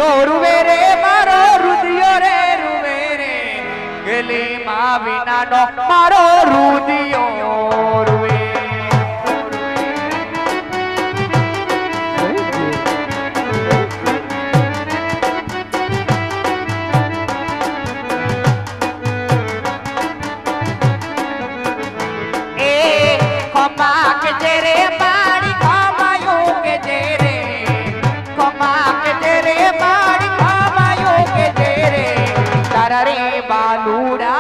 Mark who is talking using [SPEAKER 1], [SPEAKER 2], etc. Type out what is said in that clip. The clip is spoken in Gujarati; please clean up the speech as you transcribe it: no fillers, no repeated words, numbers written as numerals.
[SPEAKER 1] રુદિયો રૂવે રે મારો રુદિયો રે રૂવે રે ગલી માં વિનાનો મારો રુદિયો રૂવે બાલુડા